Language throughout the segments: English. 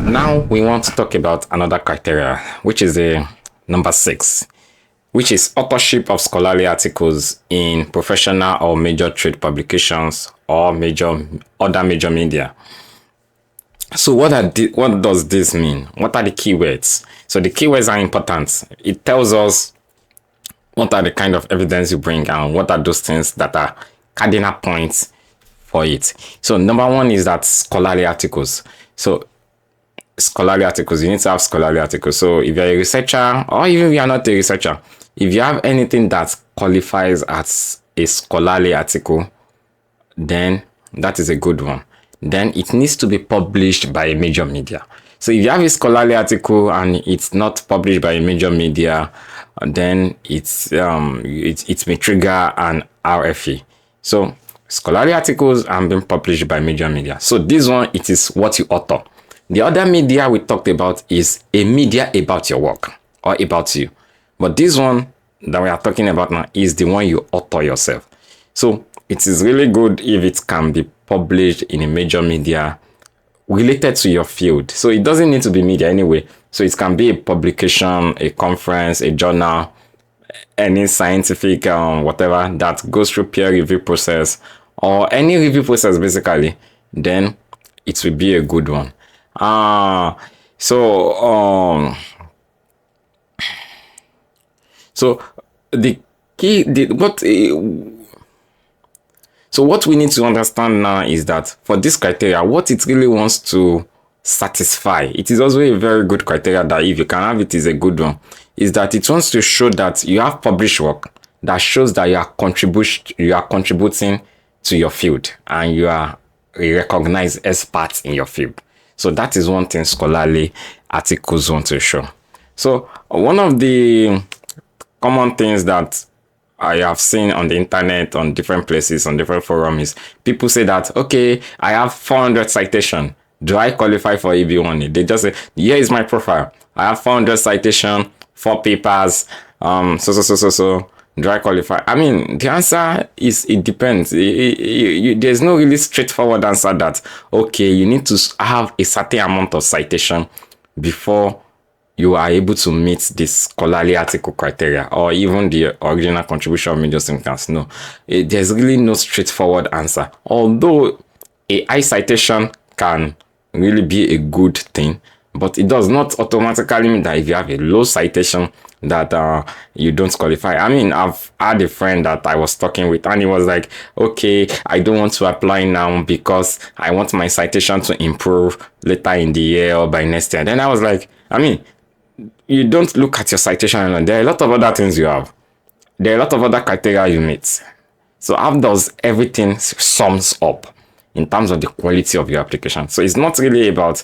Now we want to talk about another criteria, which is a number 6, which is authorship of scholarly articles in professional or major trade publications or other major media. So what does this mean? What are the keywords? So the keywords are important. It tells us what are the kind of evidence you bring and what are those things that are cardinal points for it. So number 1 is that scholarly articles. So scholarly articles, you need to have scholarly articles. So if you're a researcher, or even if you're not a researcher, if you have anything that qualifies as a scholarly article, then that is a good one. Then it needs to be published by a major media. So if you have a scholarly article and it's not published by a major media, then it may trigger an RFE. So scholarly articles and being published by major media. So this one, it is what you author. The other media we talked about is a media about your work or about you. But this one that we are talking about now is the one you author yourself. So it is really good if it can be published in a major media related to your field. So it doesn't need to be media anyway. So it can be a publication, a conference, a journal, any scientific whatever that goes through peer review process or any review process basically, then it will be a good one. So the key, so what we need to understand now is that for this criteria, what it really wants to satisfy, it is also a very good criteria that if you can have it is a good one, is that it wants to show that you have published work that shows that you are contributing to your field and you are a recognized expert in your field. So that is one thing scholarly articles want to show. So one of the common things that I have seen on the internet, on different places, on different forums, is people say that, okay, I have 400 citation. Do I qualify for EB1? They just say, here is my profile. I have 400 citation, 4 papers, so. Do I qualify? I mean, the answer is it depends. There's no really straightforward answer that, okay, you need to have a certain amount of citation before you are able to meet this scholarly article criteria or even the original contribution of major significance. No, there's really no straightforward answer. Although a high citation can really be a good thing, but it does not automatically mean that if you have a low citation that you don't qualify. I mean, I've had a friend that I was talking with and he was like, okay, I don't want to apply now because I want my citation to improve later in the year or by next year. Then I was like, I mean, you don't look at your citation alone. There are a lot of other things you have. There are a lot of other criteria you meet. So how does everything sums up in terms of the quality of your application? So it's not really about,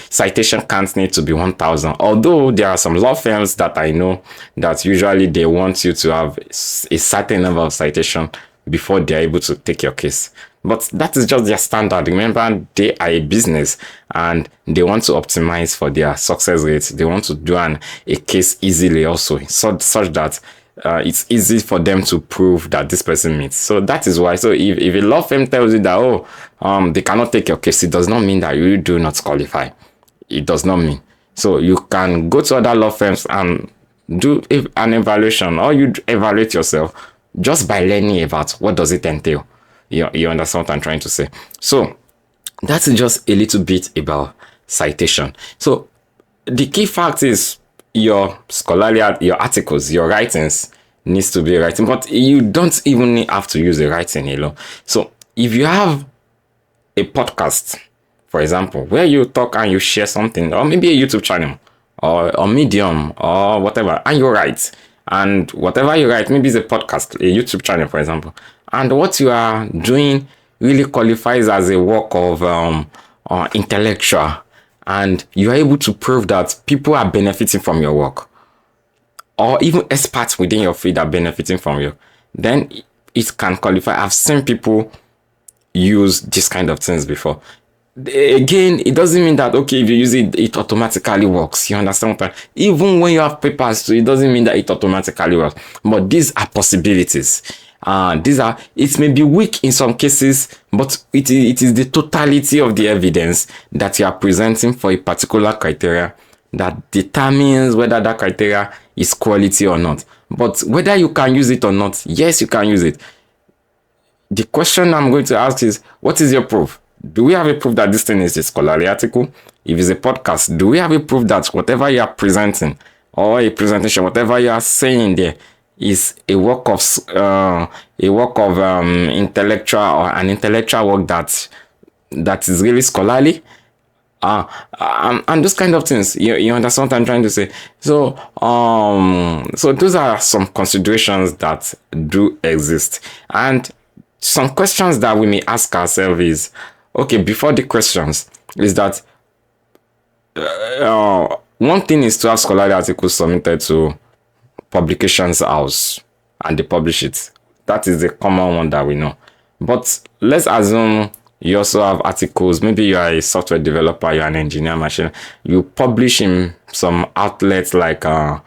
citation can't need to be 1,000. Although there are some law firms that I know that usually they want you to have a certain number of citation before they're able to take your case. But that is just their standard. Remember, they are a business and they want to optimize for their success rates. They want to do a case easily also, such that it's easy for them to prove that this person meets. So that is why. So if a law firm tells you that, they cannot take your case, it does not mean that you do not qualify. It does not mean. So you can go to other law firms and do an evaluation, or you evaluate yourself just by learning about what does it entail. You understand what I'm trying to say. So that's just a little bit about citation. So the key fact is your scholarly, your articles, your writings needs to be writing, but you don't even have to use the writing alone. So if you have a podcast, for example, where you talk and you share something, or maybe a YouTube channel or Medium or whatever, and you write, and whatever you write, maybe it's a podcast, a YouTube channel, for example, and what you are doing really qualifies as a work of intellectual, and you are able to prove that people are benefiting from your work, or even experts within your field are benefiting from you, then it can qualify. I've seen people use this kind of things before. Again, it doesn't mean that, okay, if you use it, it automatically works. You understand what I'm saying? Even when you have papers, it doesn't mean that it automatically works. But these are possibilities. It may be weak in some cases, but it is the totality of the evidence that you are presenting for a particular criteria that determines whether that criteria is quality or not. But whether you can use it or not, yes, you can use it. The question I'm going to ask is, what is your proof? Do we have a proof that this thing is a scholarly article? If it's a podcast, do we have a proof that whatever you are presenting or a presentation, whatever you are saying there is a work of intellectual or an intellectual work that is really scholarly? And those kind of things, you understand what I'm trying to say. So those are some considerations that do exist, and some questions that we may ask ourselves is, okay, before the questions is that one thing is to have scholarly articles submitted to publications house and they publish it. That is the common one that we know. But let's assume you also have articles. Maybe you are a software developer, you're an engineer, machine. You publish in some outlets like I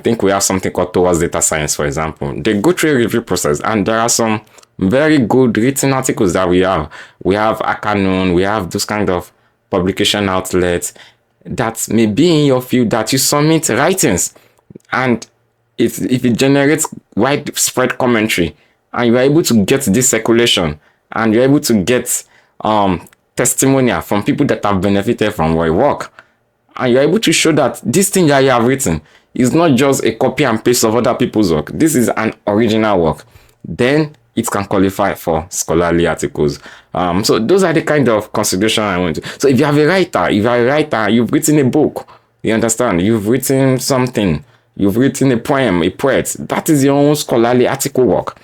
think we have something called Towards Data Science, for example. They go through a review process, and there are some very good written articles that we have. We have Akanon, we have those kind of publication outlets that may be in your field that you submit writings, and if it generates widespread commentary and you are able to get this circulation and you're able to get testimonial from people that have benefited from your work, and you're able to show that this thing that you have written is not just a copy and paste of other people's work, this is an original work, then it can qualify for scholarly articles. So those are the kind of consideration I want to. So if you're a writer, you've written a book, you understand, you've written something, you've written a poem, a poet, that is your own scholarly article work.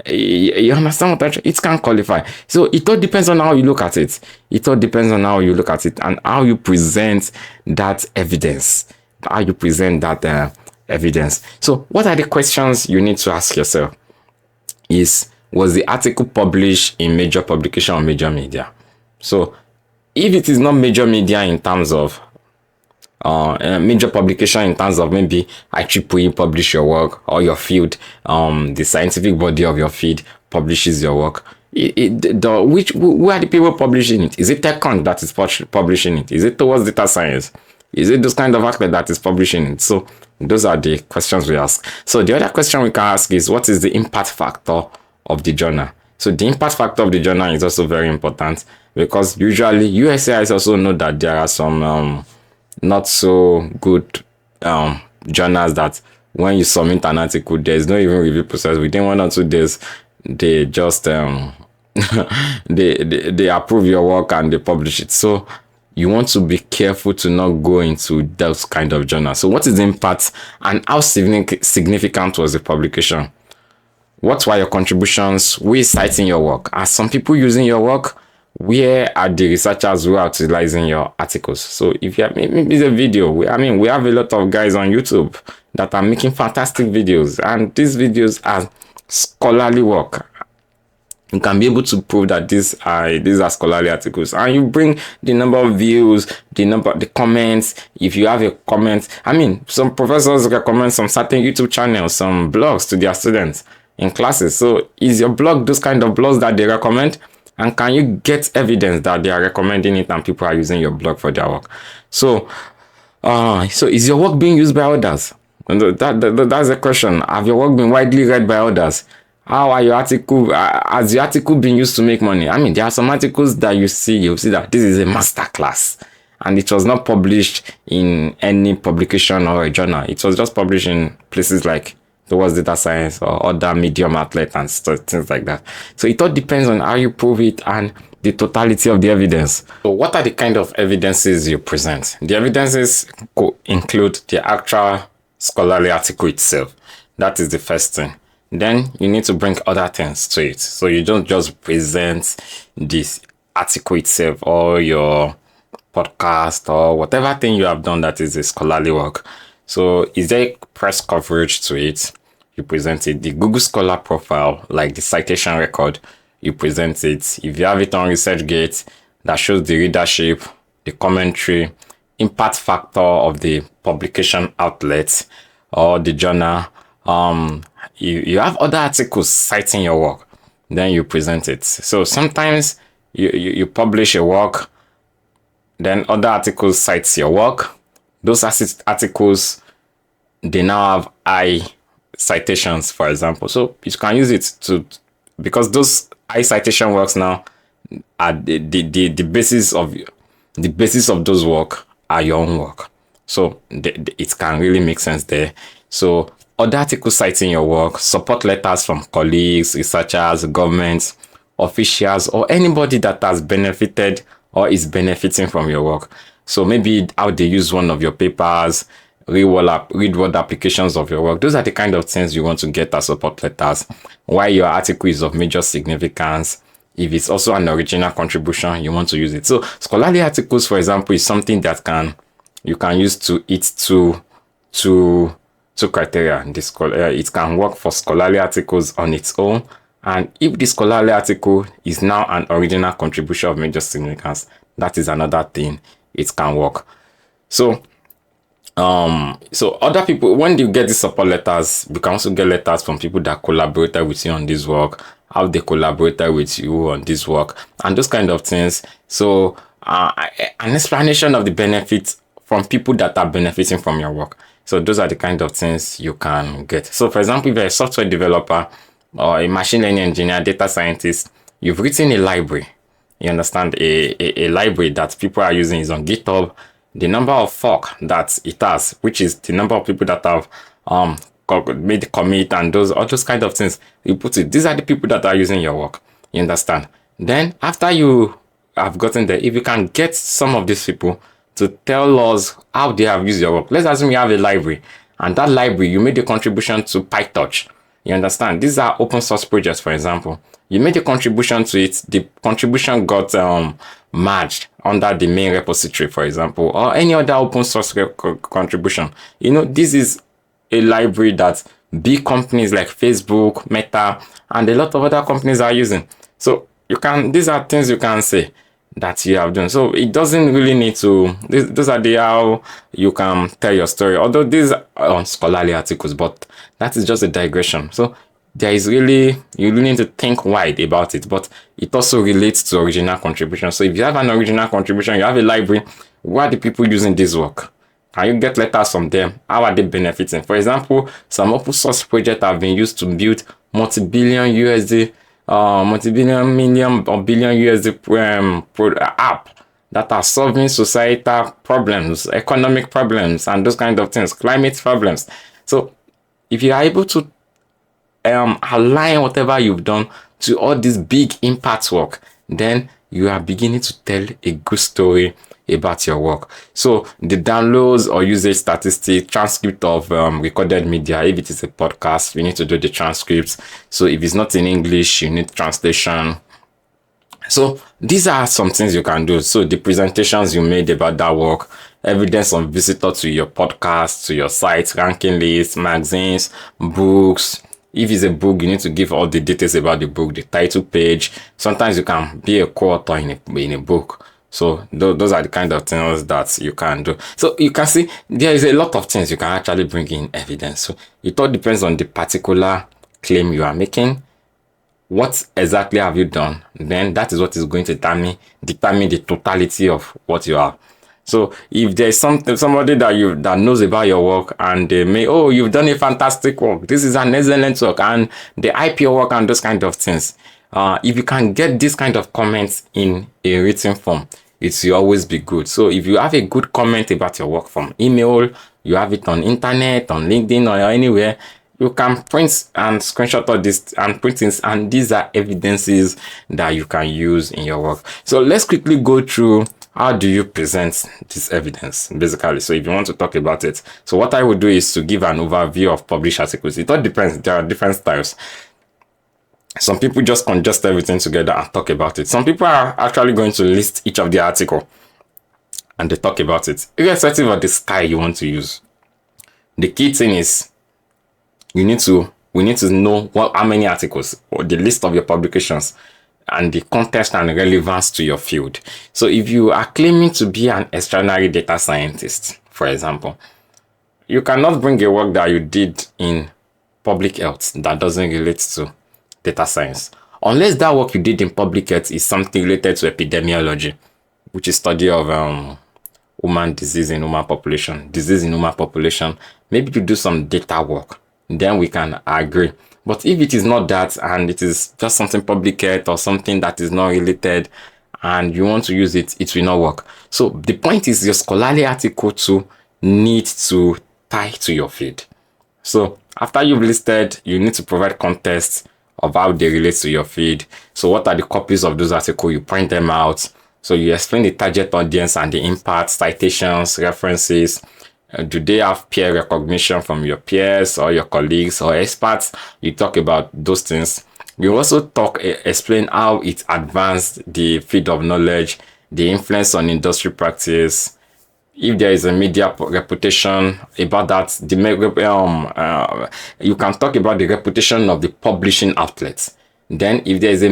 You understand what it can qualify. So it all depends on how you look at it. It all depends on how you look at it and how you present that evidence. So what are the questions you need to ask yourself? Was the article published in major publication or major media? So if it is not major media in terms of major publication in terms of maybe IEEE publish your work, or your field, the scientific body of your field publishes your work, who are the people publishing it? Is it TechCrunch that is publishing it? Is it Towards Data Science? Is it those kind of outlet that is publishing it? So those are the questions we ask. So the other question we can ask is, what is the impact factor of the journal? So the impact factor of the journal is also very important, because usually USCIS also know that there are some not so good journals that when you submit an article, there's no even review process. Within 1 or 2 days, they just they approve your work and they publish it. So you want to be careful to not go into those kind of journals. So what is the impact, and how significant was the publication? What were your contributions? Who is citing your work? Are some people using your work? Where are the researchers who are utilizing your articles? So if you have maybe it's a video, we have a lot of guys on YouTube that are making fantastic videos, and these videos are scholarly work. You can be able to prove that these are scholarly articles, and you bring the number of views, the comments. If you have a comment, some professors recommend some certain YouTube channels, some blogs to their students in classes. So is your blog those kind of blogs that they recommend? And can you get evidence that they are recommending it and people are using your blog for their work? So is your work being used by others? And that's the question. Have your work been widely read by others? How are your article? Has your article been used to make money? There are some articles that you'll see that this is a master class, and it was not published in any publication or a journal. It was just published in places like Towards Data Science or other medium outlets and things like that. So it all depends on how you prove it and the totality of the evidence. So what are the kind of evidences you present? The evidences include the actual scholarly article itself. That is the first thing. Then you need to bring other things to it. So you don't just present this article itself or your podcast or whatever thing you have done that is a scholarly work. So is there press coverage to it? You present it. The Google Scholar profile, like the citation record, you present it. If you have it on ResearchGate, that shows the readership, the commentary, impact factor of the publication outlet or the journal, you have other articles citing your work, then you present it. So sometimes you publish a work, then other articles cites your work. Those articles, they now have high citations, for example. So you can use it to, because those high citation works now are the basis of those work are your own work. So it can really make sense there. So other articles citing your work, support letters from colleagues, researchers, governments, officials, or anybody that has benefited or is benefiting from your work. So maybe how they use one of your papers, read word applications of your work. Those are the kind of things you want to get as support letters. Why your article is of major significance. If it's also an original contribution, you want to use it. So scholarly articles, for example, is something that you can use to it two criteria. It can work for scholarly articles on its own, and if the scholarly article is now an original contribution of major significance, that is another thing. It can work. So other people, when you get these support letters, you can also get letters from people that collaborated with you on this work, how they collaborated with you on this work, and those kind of things. So an explanation of the benefits from people that are benefiting from your work. So those are the kind of things you can get. So for example, if you're a software developer or a machine learning engineer, data scientist, you've written a library. You understand, a library that people are using is on GitHub. The number of fork that it has, which is the number of people that have made the commit and all those kind of things, you put it. These are the people that are using your work. You understand? Then after you have gotten there, if you can get some of these people to tell us how they have used your work. Let's assume you have a library, and that library you made a contribution to PyTorch. You understand? These are open source projects, for example. You made a contribution to it. The contribution got merged under the main repository, for example, or any other open source contribution. This is a library that big companies like Facebook, Meta, and a lot of other companies are using. So these are things you can say that you have done. So it doesn't really need to, those are how you can tell your story, although these are scholarly articles, but that is just a digression. So you really need to think wide about it, but it also relates to original contribution. So if you have an original contribution, you have a library, why are the people using this work? Can you get letters from them? How are they benefiting? For example, some open source projects have been used to build multi-billion USD multi-billion or billion USD app that are solving societal problems, economic problems, and those kind of things, climate problems. So if you are able to align whatever you've done to all this big impact work, then you are beginning to tell a good story about your work. So the downloads or usage statistics, transcript of recorded media. If it is a podcast, you need to do the transcripts. So if it's not in English, you need translation. So these are some things you can do. So the presentations you made about that work, evidence of visitor to your podcast, to your site, ranking lists, magazines, books. If it's a book, you need to give all the details about the book, the title page. Sometimes you can be a co-author in a book. So those are the kind of things that you can do. So you can see there is a lot of things you can actually bring in evidence. So it all depends on the particular claim you are making. What exactly have you done? Then that is what is going to determine the totality of what you have. So if there's somebody that knows about your work and they may, you've done a fantastic work, this is an excellent work, and they hype your work and those kind of things. If you can get this kind of comments in a written form, it will always be good. So if you have a good comment about your work from email, you have it on internet, on LinkedIn, or anywhere, you can print and screenshot all this and print it, and these are evidences that you can use in your work. So let's quickly go through how do you present this evidence, basically. So if you want to talk about it, so what I would do is to give an overview of published articles. It all depends. There are different styles. Some people just congest everything together and talk about it. Some people are actually going to list each of the article and they talk about it, irrespective of the style you want to use. The key thing is we need to know how many articles or the list of your publications and the context and relevance to your field. So if you are claiming to be an extraordinary data scientist, for example, you cannot bring a work that you did in public health that doesn't relate to data science. Unless that work you did in public health is something related to epidemiology, which is study of human disease in human population, maybe you do some data work, then we can agree. But if it is not that, and it is just something public health or something that is not related, and you want to use it, it will not work. So the point is your scholarly article too needs to tie to your field. So after you've listed, you need to provide context of how they relate to your field. So what are the copies of those articles? You print them out. So you explain the target audience and the impact, citations, references. Do they have peer recognition from your peers or your colleagues or experts? You talk about those things. You also explain how it advanced the field of knowledge, the influence on industry practice. If there is a media reputation about that, you can talk about the reputation of the publishing outlets. Then, if there is a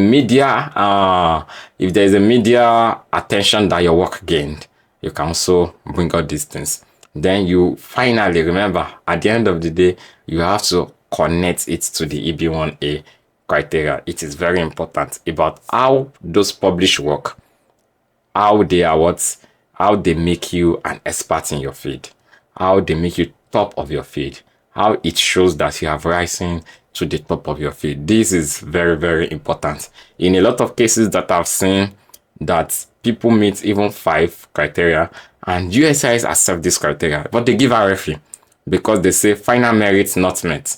media attention that your work gained, you can also bring out these things. Then you finally remember at the end of the day, you have to connect it to the EB1A criteria. It is very important about how those published work, how they make you an expert in your field, how they make you top of your field, how it shows that you have risen to the top of your field. This is very, very important. In a lot of cases that I've seen, that people meet even 5 criteria, and USCIS accept this criteria, but they give RFE because they say final merit not met.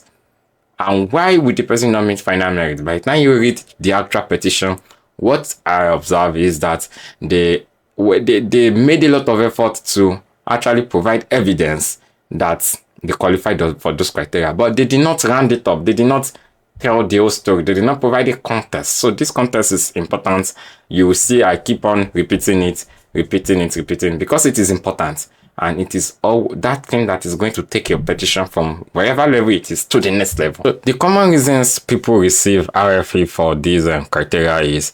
And why would the person not meet final merit? By the time you read the actual petition, what I observe is that they made a lot of effort to actually provide evidence that they qualified for those criteria, but they did not round it up. They did not tell the whole story. They did not provide a context. So this context is important. You will see I keep on repeating it because it is important. And it is all that thing that is going to take your petition from wherever level it is to the next level. So the common reasons people receive RFE for these criteria is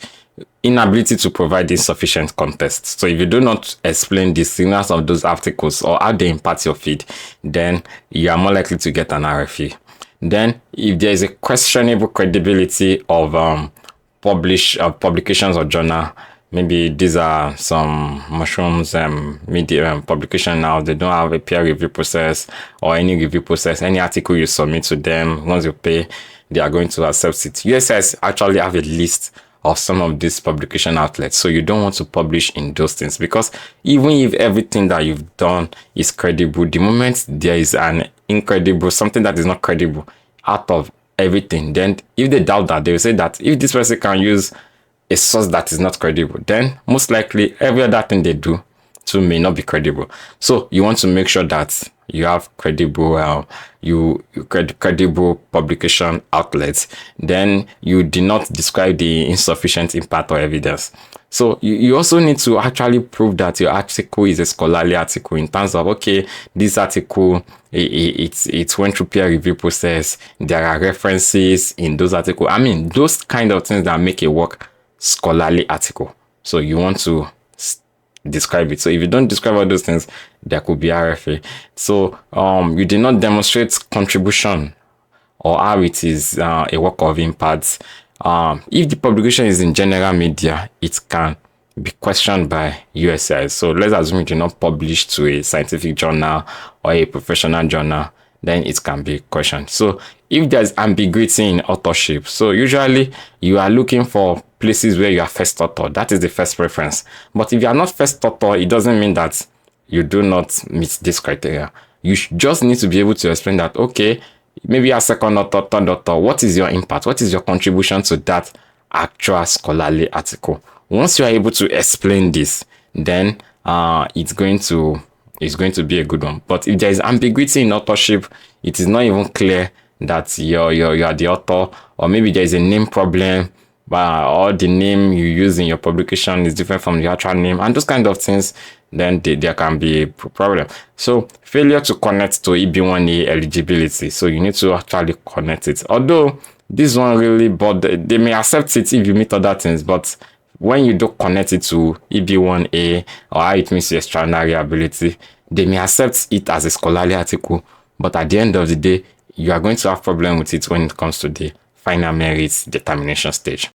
inability to provide insufficient context. So if you do not explain the signals of those articles or how they impact your feed, then you are more likely to get an RFE. Then if there is a questionable credibility of publications or journal, maybe these are some mushrooms media publication now, they don't have a peer review process or any review process. Any article you submit to them, once you pay, they are going to accept it. USCIS actually have a list of some of these publication outlets, so you don't want to publish in those things, because even if everything that you've done is credible, the moment there is an incredible, something that is not credible out of everything, then if they doubt that, they will say that if this person can use a source that is not credible, then most likely every other thing they do too may not be credible. So you want to make sure that you have credible credible publication outlets. Then you did not describe the insufficient impact or evidence. So you also need to actually prove that your article is a scholarly article in terms of, okay, this article, it went through peer review process, there are references in those articles. I mean, those kind of things that make a work scholarly article. So you want to describe it. So if you don't describe all those things, there could be RFA. So you did not demonstrate contribution or how it is a work of impact. If the publication is in general media, it can be questioned by USCIS. So let's assume you did not publish to a scientific journal or a professional journal, then it can be questioned. So if there's ambiguity in authorship, so usually you are looking for places where you are first author. That is the first preference. But if you are not first author, it doesn't mean that you do not meet this criteria. You just need to be able to explain that, okay, maybe a second author, third author, what is your impact? What is your contribution to that actual scholarly article? Once you are able to explain this, then it's going to be a good one. But if there is ambiguity in authorship, it is not even clear that you are the author, or maybe there is a name problem, or the name you use in your publication is different from the actual name, and those kind of things, then there can be a problem. So failure to connect to EB1A eligibility. So you need to actually connect it. Although this one really, but they may accept it if you meet other things, but when you don't connect it to EB1A or how it means your extraordinary ability, they may accept it as a scholarly article, but at the end of the day, you are going to have problem with it when it comes to the final merits determination stage.